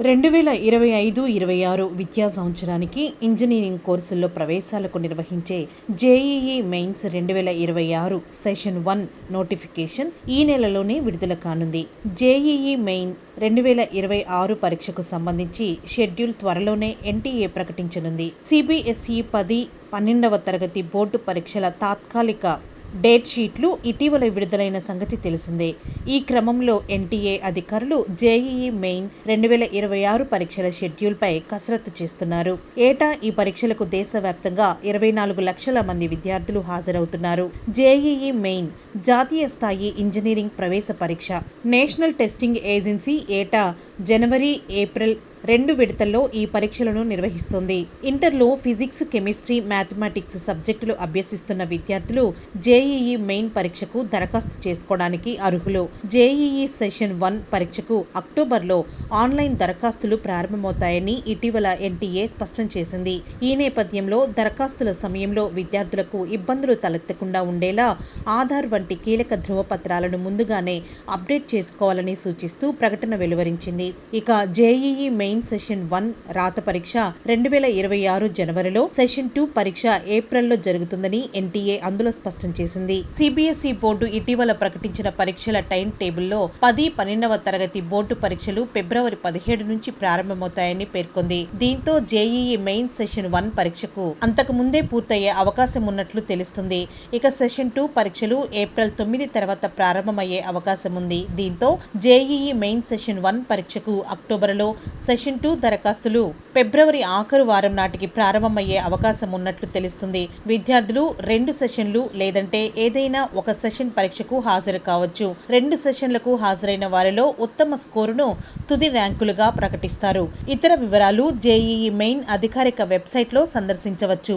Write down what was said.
2025-26 విద్యా సంవత్సరానికి ఇంజనీరింగ్ కోర్సుల్లో ప్రవేశాలకు నిర్వహించే జేఈఈ మెయిన్స్ 2026 సెషన్ 1 నోటిఫికేషన్ ఈ నెలలోనే విడుదల కానుంది. జేఈఈ మెయిన్ 2026 పరీక్షకు సంబంధించి షెడ్యూల్ త్వరలోనే ఎన్టీఏ ప్రకటించనుంది. సిబిఎస్ఈ 10, 12వ తరగతి బోర్డు పరీక్షల తాత్కాలిక డేట్ షీట్లు ఇటీవల విడుదలైన సంగతి తెలిసిందే. ఈ క్రమంలో ఎన్టీఏ అధికారులు జేఈఈ మెయిన్ 2026 పరీక్షల షెడ్యూల్పై కసరత్తు చేస్తున్నారు. ఏటా ఈ పరీక్షలకు దేశవ్యాప్తంగా 24 లక్షల మంది విద్యార్థులు హాజరవుతున్నారు. జేఈఈ మెయిన్ జాతీయ స్థాయి ఇంజనీరింగ్ ప్రవేశ పరీక్ష. నేషనల్ టెస్టింగ్ ఏజెన్సీ ఏటా జనవరి, ఏప్రిల్ 2 విడతల్లో ఈ పరీక్షలను నిర్వహిస్తుంది. ఇంటర్లో ఫిజిక్స్, కెమిస్ట్రీ, మ్యాథమెటిక్స్ సబ్జెక్టులు అభ్యసిస్తున్న విద్యార్థులు జేఈఈ మెయిన్ పరీక్షకు దరఖాస్తు చేసుకోవడానికి అర్హులు. జేఈఈ సెషన్ 1 పరీక్షకు అక్టోబర్లో ఆన్లైన్ దరఖాస్తులు ప్రారంభమవుతాయని ఇటీవల ఎన్టీఏ స్పష్టం చేసింది. ఈ నేపథ్యంలో దరఖాస్తుల సమయంలో విద్యార్థులకు ఇబ్బందులు తలెత్తకుండా ఉండేలా ఆధార్ వంటి కీలక ధృవపత్రాలను ముందుగానే అప్డేట్ చేసుకోవాలని సూచిస్తూ ప్రకటన వెలువరించింది. ఇక జేఈఈ మెయిన్ సెషన్ 1 రాత పరీక్ష 2026 జనవరిలో, సెషన్ 2 పరీక్ష ఏప్రిల్లో జరుగుతుందని ఎన్టీఏ అందులో స్పష్టం చేసింది. సిబిఎస్ఈ బోర్డు ఇటీవల ప్రకటించిన పరీక్షల టైం టేబుల్లో 10, 12వ తరగతి బోర్డు పరీక్షలు ఫిబ్రవరి 17 నుంచి ప్రారంభమవుతాయని పేర్కొంది. దీంతో జేఈఈ మెయిన్ సెషన్ 1 పరీక్షకు అంతకు ముందే పూర్తయ్యే అవకాశం ఉన్నట్లు తెలుస్తుంది. ఇక సెషన్ 2 పరీక్షలు ఏప్రిల్ 9 తర్వాత ప్రారంభమయ్యే అవకాశం ఉంది. దీంతో జేఈఈ మెయిన్ సెషన్ 1 పరీక్షకు అక్టోబర్లో, సెషన్ 2 దరఖాస్తులు ఫిబ్రవరి ఆఖరు వారం నాటికి ప్రారంభమయ్యే అవకాశం ఉన్నట్లు తెలుస్తుంది. విద్యార్థులు 2 సెషన్లు లేదంటే ఏదైనా ఒక సెషన్ పరీక్షకు హాజరు కావచ్చు. 2 సెషన్లకు హాజరైన వారిలో ఉత్తమ స్కోరును తుది ర్యాంకులుగా ప్రకటిస్తారు. ఇతర వివరాలు జేఈఈ మెయిన్ అధికారిక వెబ్సైట్లో సందర్శించవచ్చు.